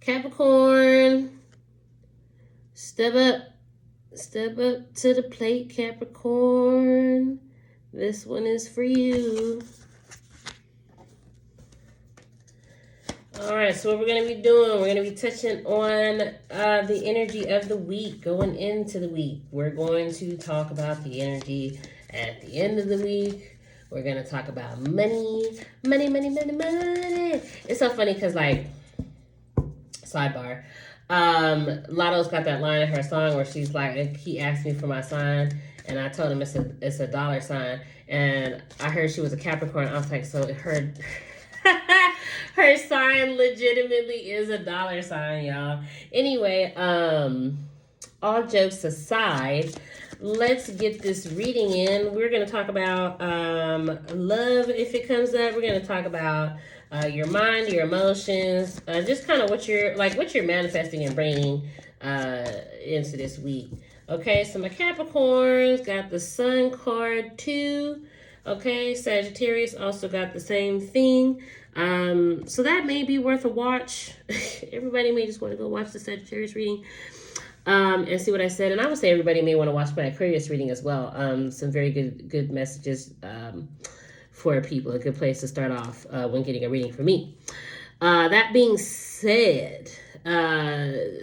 Capricorn, step up to the plate, Capricorn. This one is for you. All right, so what we're going to be doing, we're going to be touching on the energy of the week, going into the week. We're going to talk about the energy at the end of the week. We're going to talk about money. It's so funny because, like, sidebar, Lotto's got that line in her song where she's like, he asked me for my sign, and I told him it's a dollar sign, and I heard she was a Capricorn. I was like, so her her sign legitimately is a dollar sign, y'all. Anyway, all jokes aside, let's get this reading in. We're going to talk about love if it comes up. We're going to talk about your mind, your emotions, just kind of what you're manifesting and bringing into this week. Okay, so my Capricorns got the Sun card too. Okay, Sagittarius also got the same thing. So that may be worth a watch. Everybody may just want to go watch the Sagittarius reading and see what I said. And I would say everybody may want to watch my Aquarius reading as well. Some very good messages for people. A good place to start off when getting a reading from me. That being said,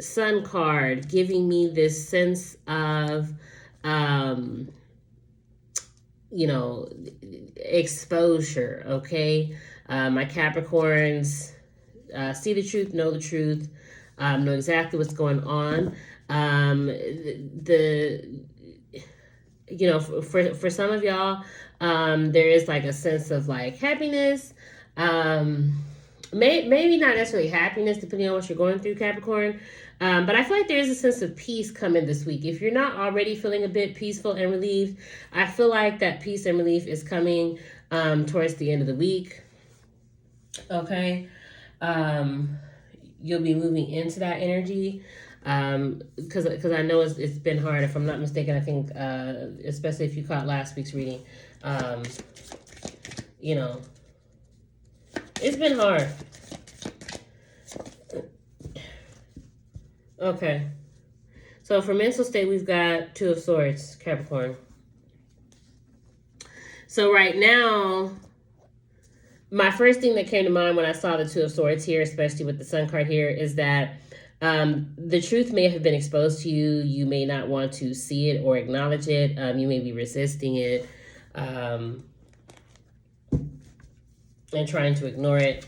Sun card giving me this sense of exposure, okay? My Capricorns see the truth, know the truth, know exactly what's going on. For some of y'all, there is like a sense of like happiness, maybe not necessarily happiness, depending on what you're going through, Capricorn. But I feel like there is a sense of peace coming this week. If you're not already feeling a bit peaceful and relieved, I feel like that peace and relief is coming towards the end of the week. Okay. You'll be moving into that energy. Because I know it's been hard. If I'm not mistaken, I think, especially if you caught last week's reading, it's been hard. Okay. So for mental state, we've got Two of Swords, Capricorn. So right now, my first thing that came to mind when I saw the Two of Swords here, especially with the Sun card here, is that the truth may have been exposed to you. You may not want to see it or acknowledge it. You may be resisting it and trying to ignore it.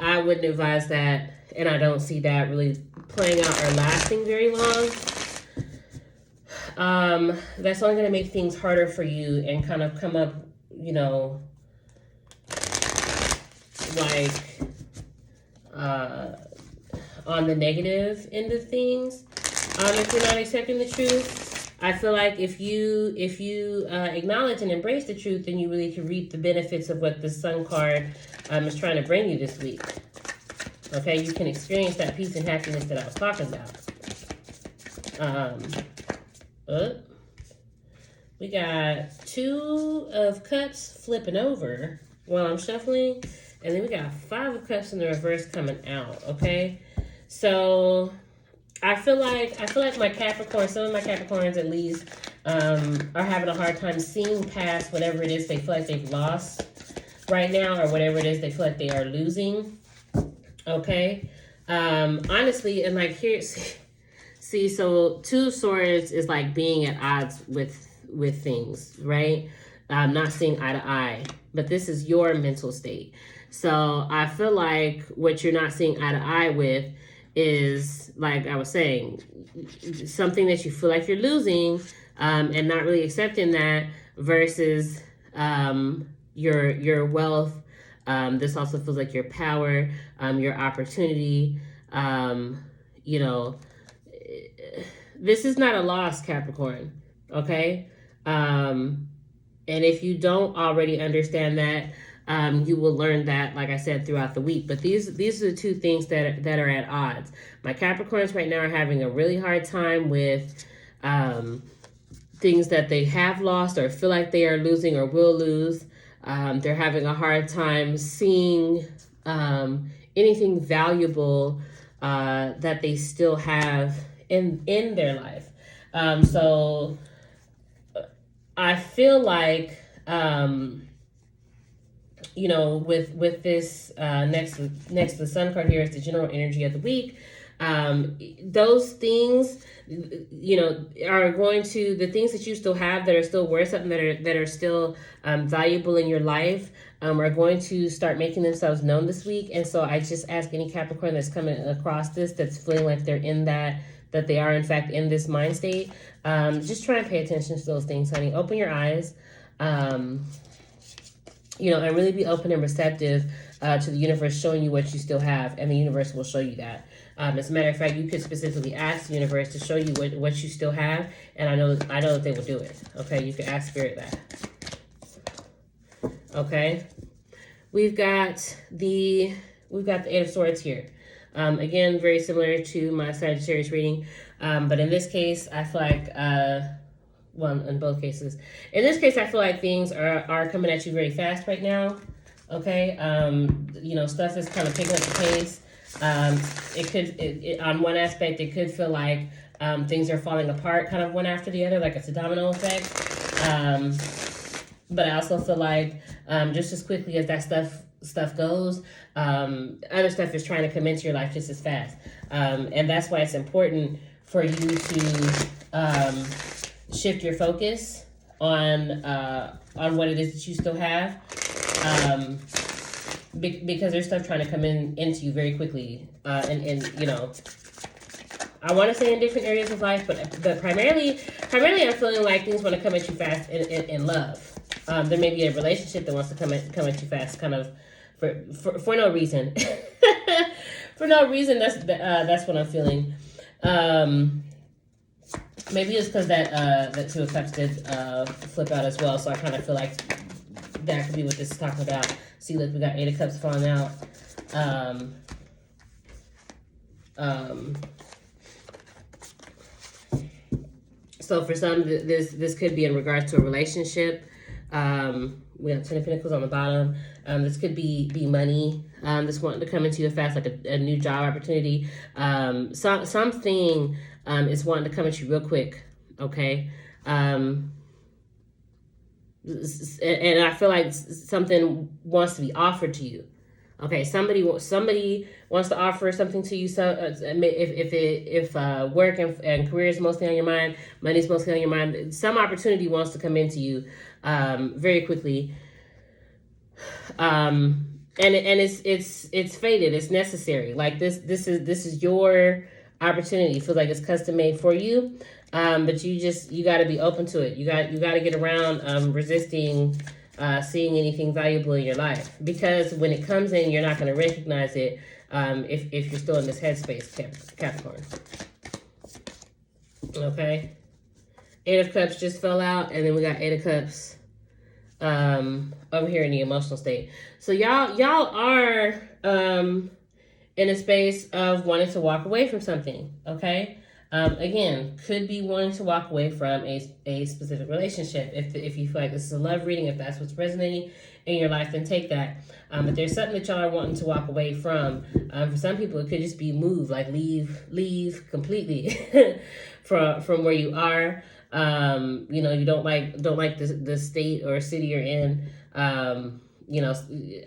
I wouldn't advise that, and I don't see that really playing out or lasting very long. That's only going to make things harder for you and kind of come up, on the negative end of things. If you're not accepting the truth, I feel like if you acknowledge and embrace the truth, then you really can reap the benefits of what the Sun card is trying to bring you this week. Okay, you can experience that peace and happiness that I was talking about. We got Two of Cups flipping over while I'm shuffling, and then we got Five of Cups in the reverse coming out. Okay, so I feel like my Capricorn, some of my Capricorns at least, are having a hard time seeing past whatever it is they feel like they've lost right now, or whatever it is they feel like they are losing. Okay, honestly, and like here, see, so Two of Swords is like being at odds with things, right? Not seeing eye to eye, but this is your mental state. So I feel like what you're not seeing eye to eye with is, like I was saying, something that you feel like you're losing, and not really accepting that, versus your wealth. This also feels like your power, your opportunity. This is not a loss, Capricorn. Okay. And if you don't already understand that, you will learn that, like I said, throughout the week. But these are the two things that are at odds. My Capricorns right now are having a really hard time with things that they have lost or feel like they are losing or will lose. They're having a hard time seeing anything valuable that they still have in their life. So I feel like you know, with this next to the sun card here is the general energy of the week. Those things, you know, are going to, the things that you still have that are still worth something, that are still valuable in your life, are going to start making themselves known this week. And so I just ask any Capricorn that's coming across this, that's feeling like they're in that they are in fact in this mind state, just try and pay attention to those things, honey. Open your eyes. You know, and really be open and receptive to the universe showing you what you still have, and the universe will show you that. As a matter of fact, you could specifically ask the universe to show you what you still have, and I know that they will do it. Okay, you can ask Spirit that. Okay, we've got the Eight of Swords here. Again, very similar to my Sagittarius reading, but in this case, I feel like well, in both cases. In this case, I feel like things are coming at you very fast right now. Okay, you know, stuff is kind of picking up the pace. It could, on one aspect, it could feel like things are falling apart, kind of one after the other, like it's a domino effect. But I also feel like just as quickly as that stuff goes, other stuff is trying to come into your life just as fast, and that's why it's important for you to shift your focus on what it is that you still have, because there's stuff trying to come into you very quickly, and you know, I want to say in different areas of life, but primarily I'm feeling like things want to come at you fast in love. There may be a relationship that wants to come at you fast, kind of for no reason. For no reason. That's what I'm feeling. Maybe it's because that Two of Cups did flip out as well, so I kind of feel like that could be what this is talking about. See, look, we got Eight of Cups falling out. So for some, this could be in regards to a relationship. We have Ten of Pentacles on the bottom. This could be money. This wanting to come into you fast, like a new job opportunity. Something is wanting to come at you real quick. Okay. And I feel like something wants to be offered to you. Okay, somebody wants to offer something to you. So if work and career is mostly on your mind, money is mostly on your mind, some opportunity wants to come into you very quickly. And it's fated. It's necessary. Like this is your opportunity. It feels like it's custom made for you. But you got to be open to it. You got to get around resisting seeing anything valuable in your life, because when it comes in, you're not going to recognize it if you're still in this headspace, Capricorn. Okay, Eight of Cups just fell out, and then we got Eight of Cups over here in the emotional state. So y'all are in a space of wanting to walk away from something. Okay. Again, could be wanting to walk away from a specific relationship. If you feel like this is a love reading, if that's what's resonating in your life, then take that. But there's something that y'all are wanting to walk away from. For some people, it could just be move, like leave completely from where you are. You know, you don't like the state or city you're in. You know,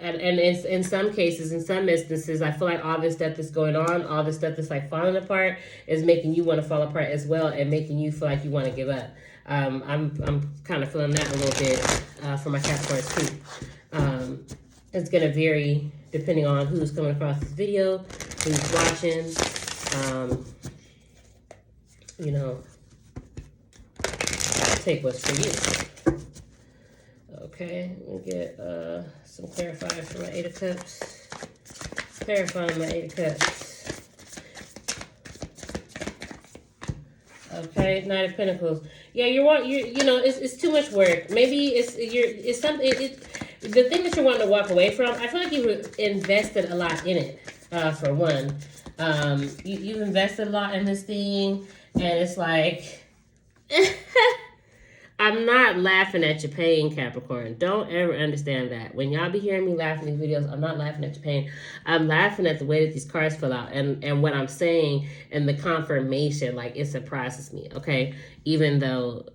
and in some cases, in some instances, I feel like all this stuff that's going on, all this stuff that's like falling apart, is making you want to fall apart as well, and making you feel like you want to give up. I'm kind of feeling that a little bit for my Capricorns too. It's gonna vary depending on who's coming across this video, who's watching. You know, take what's for you. Okay, let me get some clarifiers for my Eight of Cups. Clarifying my Eight of Cups. Okay, Knight of Pentacles. Yeah, you know, it's too much work. Maybe it's something. The thing that you're wanting to walk away from, I feel like you invested a lot in it. For one, you've invested a lot in this thing, and it's like. I'm not laughing at your pain, Capricorn. Don't ever understand that. When y'all be hearing me laughing in these videos, I'm not laughing at your pain. I'm laughing at the way that these cards fill out and what I'm saying and the confirmation. Like, it surprises me, okay? Even though,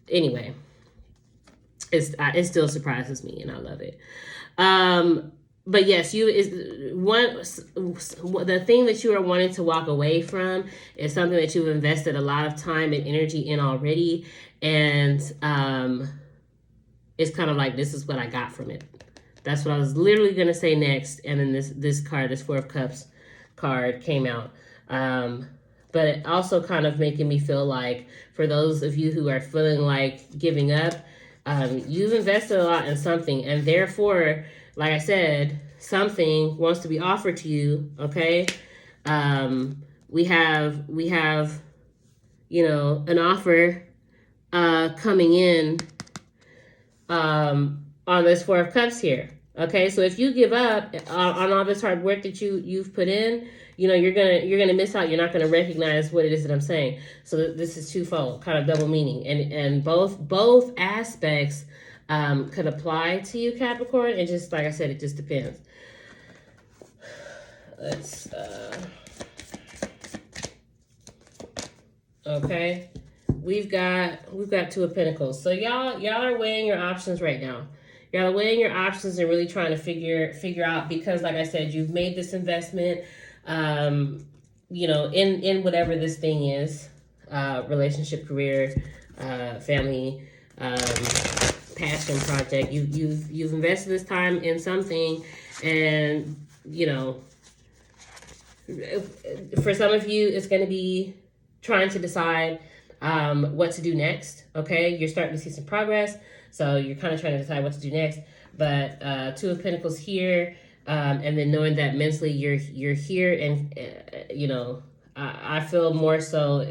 anyway, it still surprises me and I love it. But yes, the thing that you are wanting to walk away from is something that you've invested a lot of time and energy in already. And it's kind of like, this is what I got from it. That's what I was literally going to say next. And then this card, this Four of Cups card came out. But it also kind of making me feel like, for those of you who are feeling like giving up, you've invested a lot in something. And therefore, like I said, something wants to be offered to you, okay? We have, you know, an offer coming in on this Four of Cups here, okay? So if you give up on all this hard work that you've put in, you know, you're gonna miss out. You're not gonna recognize what it is that I'm saying. So this is twofold, kind of double meaning, and both aspects could apply to you, Capricorn. And just like I said, it just depends. Let's okay. We've got Two of Pentacles. So y'all are weighing your options right now. Y'all are weighing your options and really trying to figure out, because like I said, you've made this investment, you know, in whatever this thing is, relationship, career, family, passion project. You've invested this time in something, and you know, for some of you, it's going to be trying to decide what to do next. Okay, you're starting to see some progress, so you're kind of trying to decide what to do next. But Two of Pentacles here, and then knowing that mentally you're here, and you know, I feel more so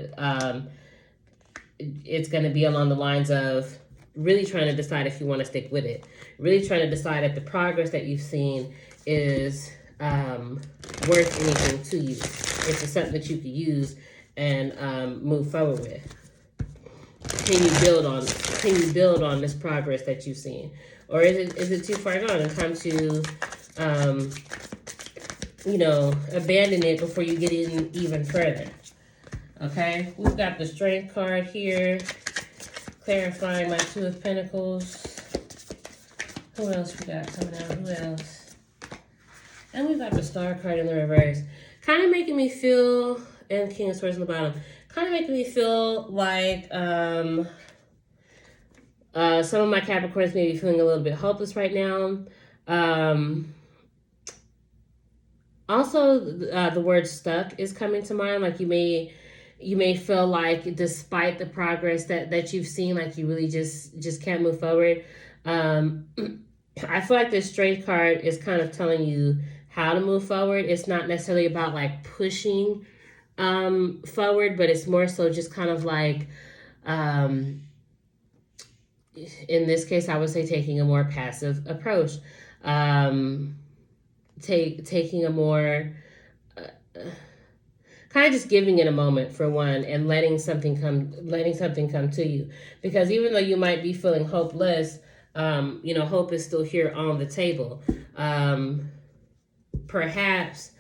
it's going to be along the lines of really trying to decide if you want to stick with it. Really trying to decide if the progress that you've seen is worth anything to you. If it's something that you could use and move forward with. Can you build on this progress that you've seen? Or is it too far gone and time to you know, abandon it before you get in even further? Okay, we've got the Strength card here, clarifying my Two of Pentacles. Who else we got coming out? Who else? And we've got the Star card in the reverse. Kind of making me feel, and King of Swords on the bottom, kind of making me feel like some of my Capricorns may be feeling a little bit hopeless right now. Also, the word stuck is coming to mind. Like you may feel like, despite the progress that you've seen, like you really just can't move forward. I feel like this Strength card is kind of telling you how to move forward. It's not necessarily about like pushing forward, but it's more so just kind of like, in this case, I would say taking a more passive approach. Taking a more kind of just giving it a moment, for one, and letting something come to you. Because even though you might be feeling hopeless, you know, hope is still here on the table. Perhaps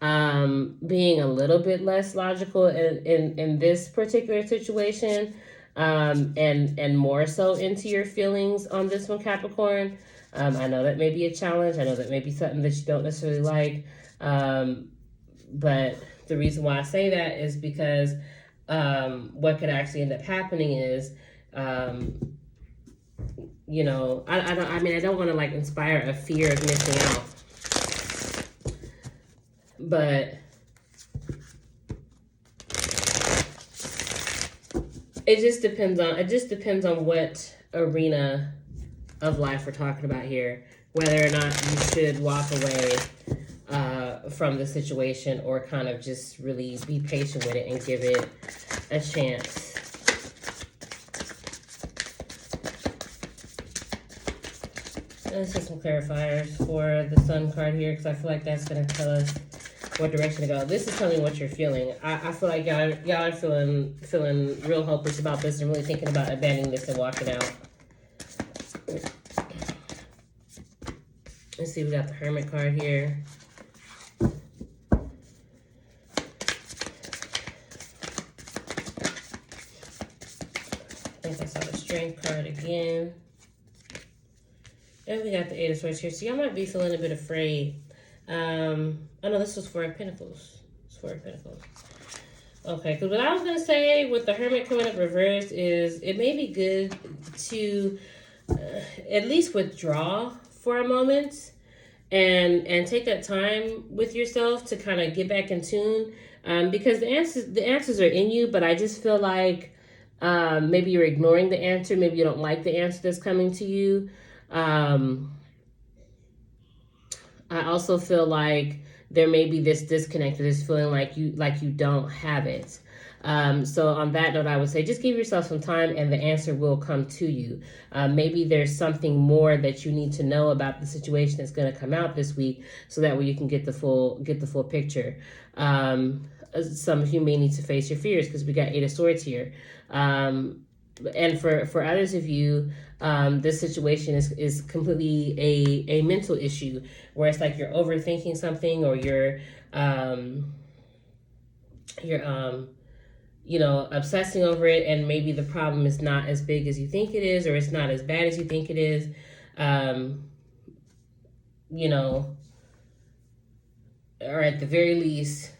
being a little bit less logical in this particular situation, and more so into your feelings on this one, Capricorn. I know that may be a challenge. I know that may be something that you don't necessarily like. But the reason why I say that is because what could actually end up happening is, you know, I don't want to like inspire a fear of missing out. But it just depends on what arena of life we're talking about here, whether or not you should walk away from the situation, or kind of just really be patient with it and give it a chance. Let's get some clarifiers for the Sun card here, because I feel like that's going to tell us what direction to go. This is telling me what you're feeling. I feel like y'all are feeling real hopeless about this and really thinking about abandoning this and walking out. Let's see, we got the Hermit card here. I think I saw the Strength card again. And we got the Eight of Swords here. So y'all might be feeling a bit afraid. Oh no, this was Four of Pentacles. It's Four of Pentacles. Okay, because what I was going to say with the Hermit coming up reversed is it may be good to at least withdraw for a moment and take that time with yourself to kind of get back in tune, because the answers are in you, but I just feel like maybe you're ignoring the answer. Maybe you don't like the answer that's coming to you. I also feel like there may be this disconnect, this feeling like you don't have it. So on that note, I would say just give yourself some time and the answer will come to you. Maybe there's something more that you need to know about the situation that's going to come out this week, so that way you can get the full picture. Some of you may need to face your fears because we got Eight of Swords here. And for others of you, this situation is completely a mental issue, where it's like you're overthinking something, or you're obsessing over it, and maybe the problem is not as big as you think it is, or it's not as bad as you think it is. Or at the very least,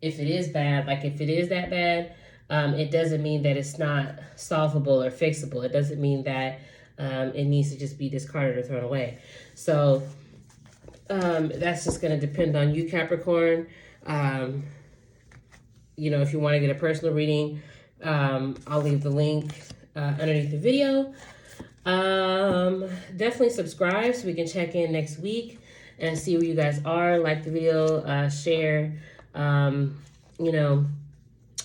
if it is bad, like if it is that bad, it doesn't mean that it's not solvable or fixable. It doesn't mean that it needs to just be discarded or thrown away. So that's just going to depend on you, Capricorn. If you want to get a personal reading, I'll leave the link underneath the video. Definitely subscribe so we can check in next week and see where you guys are. Like the video, share,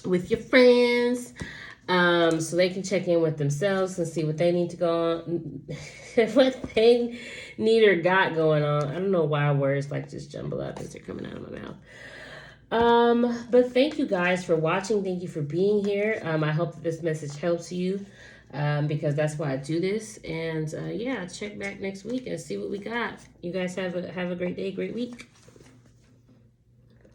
with your friends, so they can check in with themselves and see what they need to go on, what they need or got going on. I don't know why words like just jumble up as they're coming out of my mouth. But thank you guys for watching. Thank you for being here. I hope that this message helps you, because that's why I do this. And check back next week and see what we got. You guys have a great day, great week.